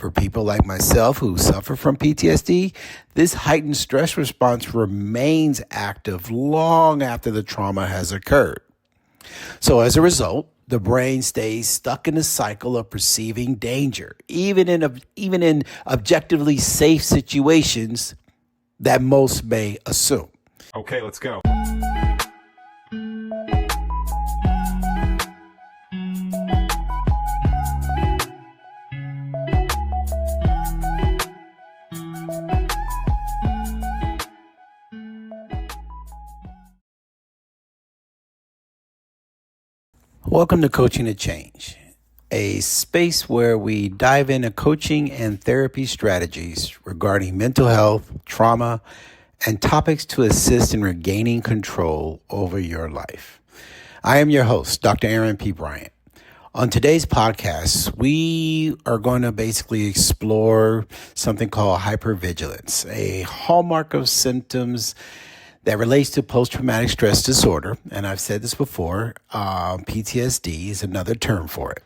For people like myself who suffer from PTSD, this heightened stress response remains active long after the trauma has occurred. So as a result, the brain stays stuck in a cycle of perceiving danger, even in objectively safe situations that most may assume. Okay, let's go. Welcome to Coaching to Change, a space where we dive into coaching and therapy strategies regarding mental health, trauma, and topics to assist in regaining control over your life. I am your host, Dr. Aaron P. Bryant. On today's podcast, we are going to basically explore something called hypervigilance, a hallmark of symptoms that relates to post-traumatic stress disorder. And I've said this before, PTSD is another term for it.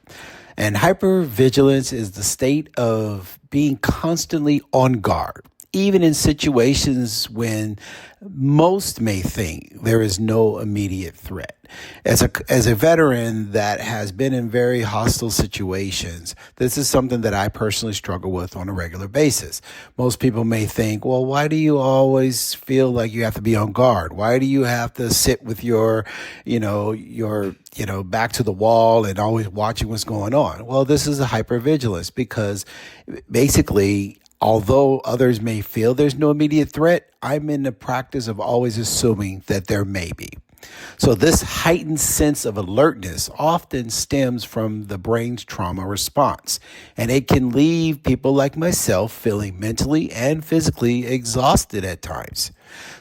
And hypervigilance is the state of being constantly on guard, even in situations when most may think there is no immediate threat. As a veteran that has been in very hostile situations, this is something that I personally struggle with on a regular basis. Most people may think, well, why do you always feel like you have to be on guard? Why do you have to sit with your back to the wall and always watching what's going on? Well, this is a hypervigilance because basically, although others may feel there's no immediate threat, I'm in the practice of always assuming that there may be. So this heightened sense of alertness often stems from the brain's trauma response, and it can leave people like myself feeling mentally and physically exhausted at times.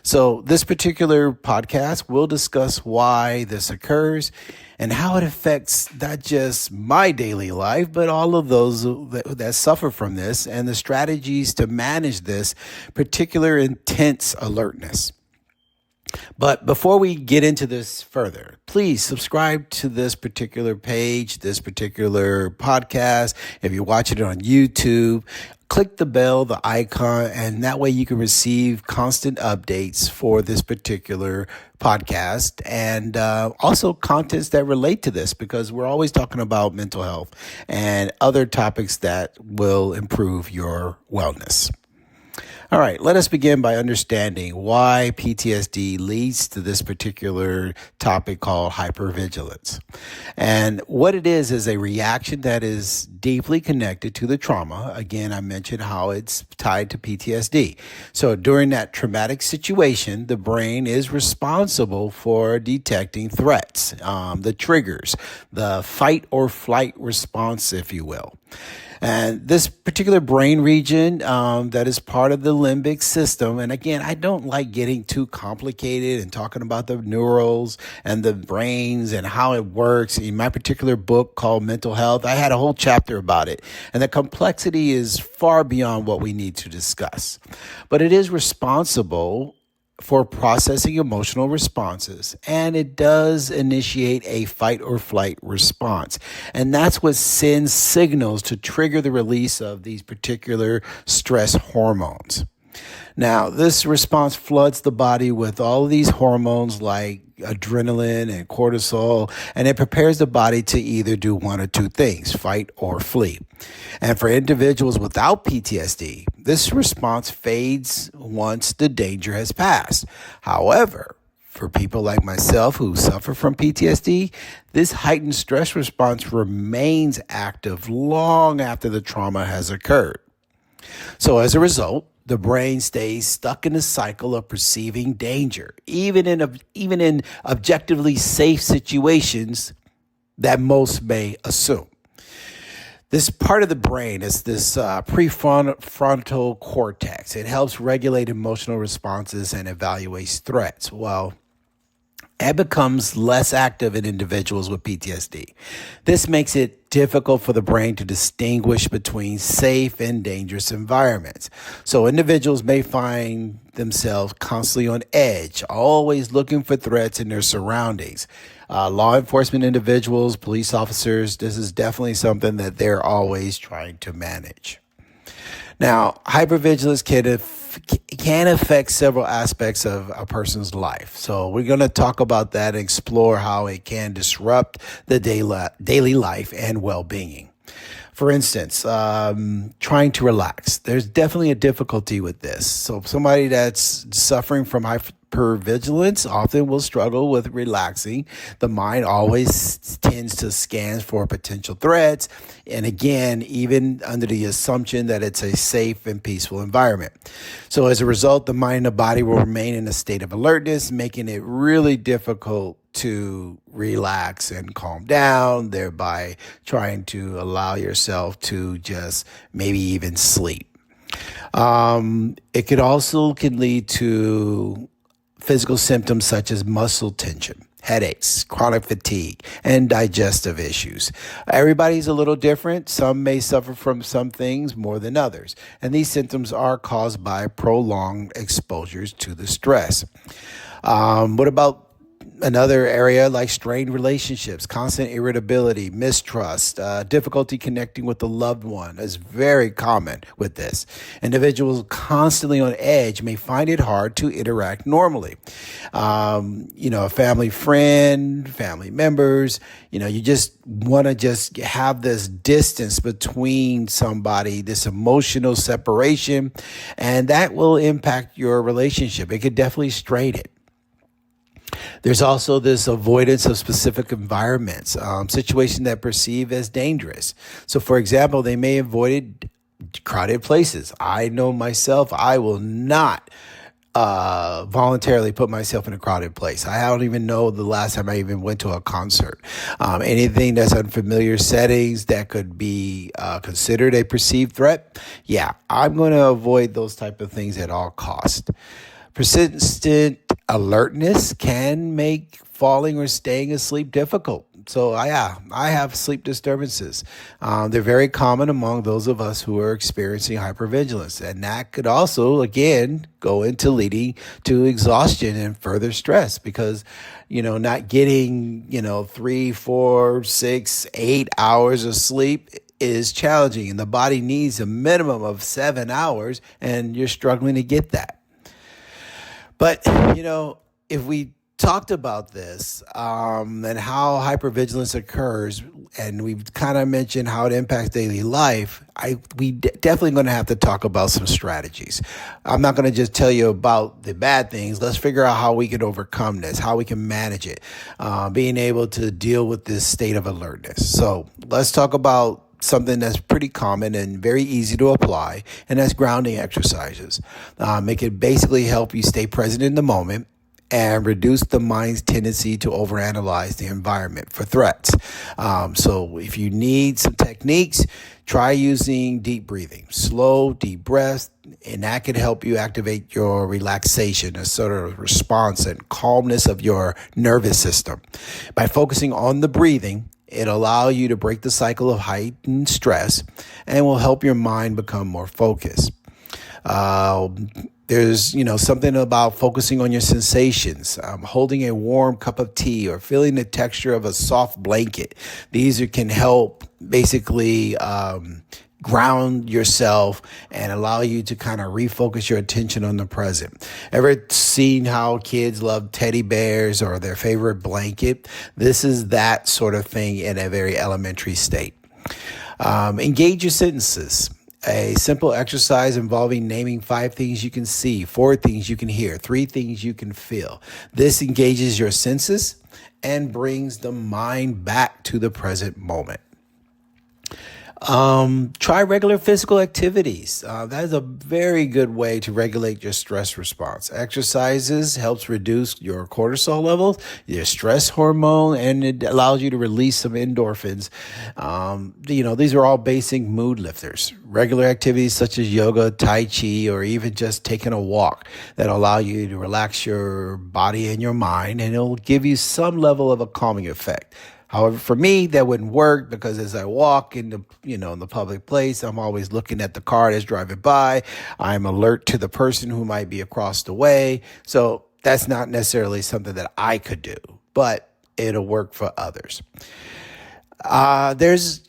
So this particular podcast will discuss why this occurs and how it affects not just my daily life, but all of those that suffer from this and the strategies to manage this particular intense alertness. But before we get into this further, please subscribe to this particular page, this particular podcast. If you're watching it on YouTube, click the bell, the icon, and that way you can receive constant updates for this particular podcast and also contents that relate to this, because we're always talking about mental health and other topics that will improve your wellness. All right, let us begin by understanding why PTSD leads to this particular topic called hypervigilance. And what it is a reaction that is deeply connected to the trauma. Again, I mentioned how it's tied to PTSD. So during that traumatic situation, the brain is responsible for detecting threats, the triggers, the fight or flight response, if you will. And this particular brain region that is part of the limbic system, and again, I don't like getting too complicated and talking about the neurals and the brains and how it works. In my particular book called Mental Health, I had a whole chapter about it, and the complexity is far beyond what we need to discuss. But it is responsible for processing emotional responses, and it does initiate a fight or flight response. And that's what sends signals to trigger the release of these particular stress hormones. Now, this response floods the body with all of these hormones like adrenaline and cortisol, and it prepares the body to either do one or two things, fight or flee. And for individuals without PTSD, this response fades once the danger has passed. However, for people like myself who suffer from PTSD, this heightened stress response remains active long after the trauma has occurred. So as a result, the brain stays stuck in a cycle of perceiving danger, even in objectively safe situations that most may assume. This part of the brain is this prefrontal cortex. It helps regulate emotional responses and evaluates threats. Well, it becomes less active in individuals with PTSD. This makes it difficult for the brain to distinguish between safe and dangerous environments. So individuals may find themselves constantly on edge, always looking for threats in their surroundings. Law enforcement individuals, police officers, this is definitely something that they're always trying to manage. Now, hypervigilance can affect several aspects of a person's life. So we're going to talk about that and explore how it can disrupt the daily life and well-being. For instance, trying to relax. There's definitely a difficulty with this. So somebody that's suffering from hypervigilance often will struggle with relaxing. The mind always tends to scan for potential threats. And again, even under the assumption that it's a safe and peaceful environment. So as a result, the mind and the body will remain in a state of alertness, making it really difficult to relax and calm down, thereby trying to allow yourself to just maybe even sleep. It could also can lead to physical symptoms such as muscle tension, headaches, chronic fatigue, and digestive issues. Everybody's a little different. Some may suffer from some things more than others. And these symptoms are caused by prolonged exposures to the stress. What about another area like strained relationships, constant irritability, mistrust, difficulty connecting with a loved one is very common with this. Individuals constantly on edge may find it hard to interact normally. A family friend, family members, you just want to just have this distance between somebody, this emotional separation, and that will impact your relationship. It could definitely strain it. There's also this avoidance of specific environments, situations that perceive as dangerous. So, for example, they may avoid crowded places. I know myself, I will not voluntarily put myself in a crowded place. I don't even know the last time I even went to a concert. Anything that's unfamiliar settings that could be considered a perceived threat. Yeah, I'm going to avoid those type of things at all costs. Persistent alertness can make falling or staying asleep difficult. So I have sleep disturbances. They're very common among those of us who are experiencing hypervigilance. And that could also, again, go into leading to exhaustion and further stress because, not getting, 3, 4, 6, 8 hours of sleep is challenging. And the body needs a minimum of 7 hours and you're struggling to get that. But, if we talked about this and how hypervigilance occurs, and we've kind of mentioned how it impacts daily life, we definitely going to have to talk about some strategies. I'm not going to just tell you about the bad things. Let's figure out how we can overcome this, how we can manage it, being able to deal with this state of alertness. So let's talk about something that's pretty common and very easy to apply, and that's grounding exercises. It can basically help you stay present in the moment and reduce the mind's tendency to overanalyze the environment for threats. So if you need some techniques, try using deep breathing, slow, deep breaths, and that can help you activate your relaxation, a sort of response and calmness of your nervous system. By focusing on the breathing, it'll allow you to break the cycle of heightened stress and will help your mind become more focused. There's, something about focusing on your sensations, holding a warm cup of tea or feeling the texture of a soft blanket. These can help basically ground yourself and allow you to kind of refocus your attention on the present. Ever seen how kids love teddy bears or their favorite blanket? This is that sort of thing in a very elementary state. Engage your sentences. A simple exercise involving naming 5 things you can see, 4 things you can hear, 3 things you can feel. This engages your senses and brings the mind back to the present moment. Try regular physical activities. That is a very good way to regulate your stress response. Exercises helps reduce your cortisol levels, your stress hormone, and it allows you to release some endorphins. These are all basic mood lifters. Regular activities such as yoga, tai chi, or even just taking a walk that allow you to relax your body and your mind, and it'll give you some level of a calming effect. However, for me, that wouldn't work because as I walk in the public place, I'm always looking at the car that's driving by. I'm alert to the person who might be across the way. So that's not necessarily something that I could do, but it'll work for others. There's,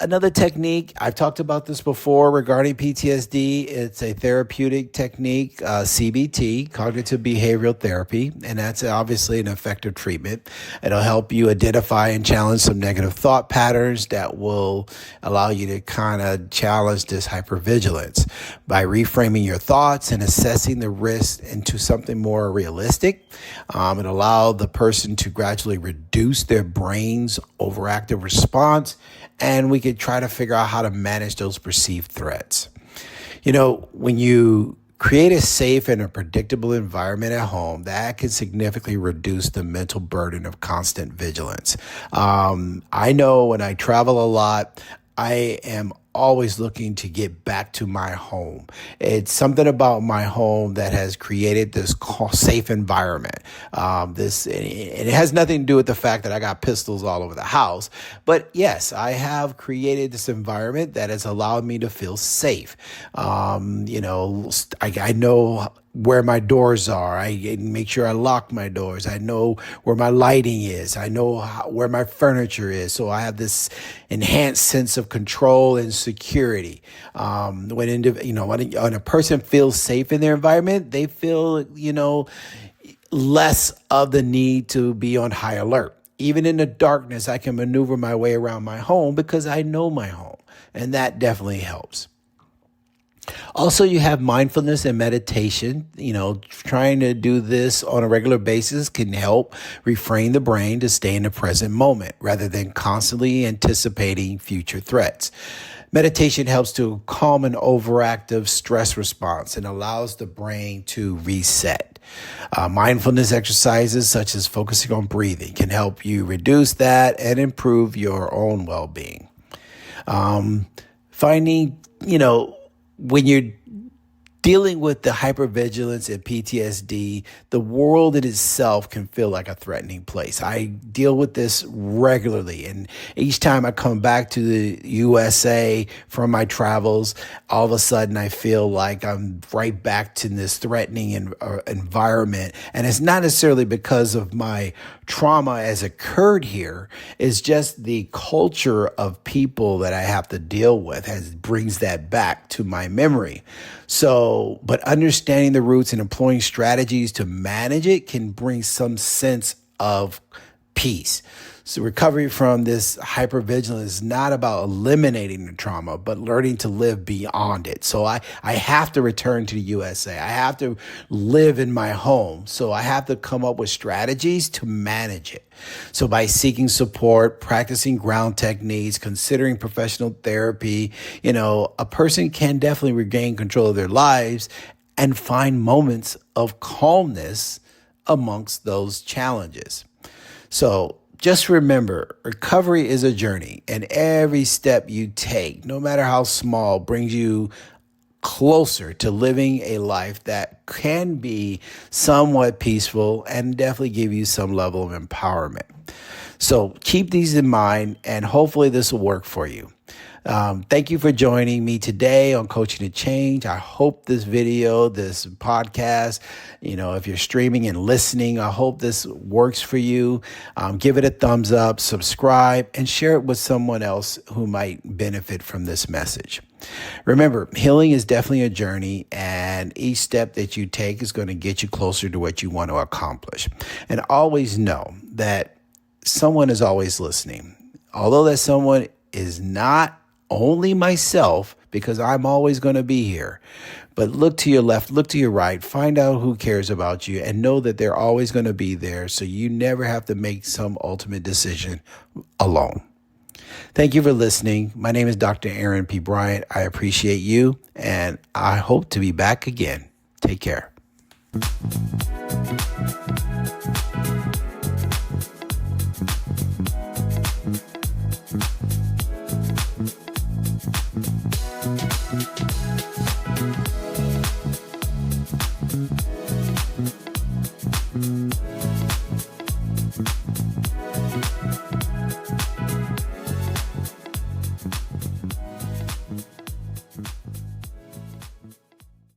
another technique. I've talked about this before regarding PTSD. It's a therapeutic technique, CBT, cognitive behavioral therapy, and that's obviously an effective treatment. It'll help you identify and challenge some negative thought patterns that will allow you to kind of challenge this hypervigilance by reframing your thoughts and assessing the risk into something more realistic. It allows the person to gradually reduce their brain's overactive response, and we could try to figure out how to manage those perceived threats. When you create a safe and a predictable environment at home, that can significantly reduce the mental burden of constant vigilance. I know when I travel a lot, I am always looking to get back to my home. It's something about my home that has created this safe environment. And it has nothing to do with the fact that I got pistols all over the house. But yes, I have created this environment that has allowed me to feel safe. I know where my doors are. I make sure I lock my doors. I know where my lighting is. I know where my furniture is. So I have this enhanced sense of control and security. When a person feels safe in their environment, they feel, less of the need to be on high alert. Even in the darkness, I can maneuver my way around my home because I know my home, and that definitely helps. Also, you have mindfulness and meditation. Trying to do this on a regular basis can help refrain the brain to stay in the present moment rather than constantly anticipating future threats. Meditation helps to calm an overactive stress response and allows the brain to reset. Mindfulness exercises such as focusing on breathing can help you reduce that and improve your own well-being. Finding, when you're dealing with the hypervigilance and PTSD, the world in itself can feel like a threatening place. I deal with this regularly, and each time I come back to the USA from my travels, all of a sudden I feel like I'm right back to this threatening environment. And it's not necessarily because of my trauma as occurred here. It's just the culture of people that I have to deal with brings that back to my memory. But understanding the roots and employing strategies to manage it can bring some sense of peace. So recovery from this hypervigilance is not about eliminating the trauma, but learning to live beyond it. So I have to return to the USA. I have to live in my home. So I have to come up with strategies to manage it. So by seeking support, practicing ground techniques, considering professional therapy, a person can definitely regain control of their lives and find moments of calmness amongst those challenges. So just remember, recovery is a journey, and every step you take, no matter how small, brings you closer to living a life that can be somewhat peaceful and definitely give you some level of empowerment. So keep these in mind, and hopefully this will work for you. Thank you for joining me today on Coaching to Change. I hope this video, this podcast, if you're streaming and listening, I hope this works for you. Give it a thumbs up, subscribe, and share it with someone else who might benefit from this message. Remember, healing is definitely a journey, and each step that you take is going to get you closer to what you want to accomplish. And always know that someone is always listening. Although that someone is not only myself, because I'm always going to be here. But look to your left, look to your right, find out who cares about you, and know that they're always going to be there, so you never have to make some ultimate decision alone. Thank you for listening. My name is Dr. Aaron P. Bryant. I appreciate you, and I hope to be back again. Take care.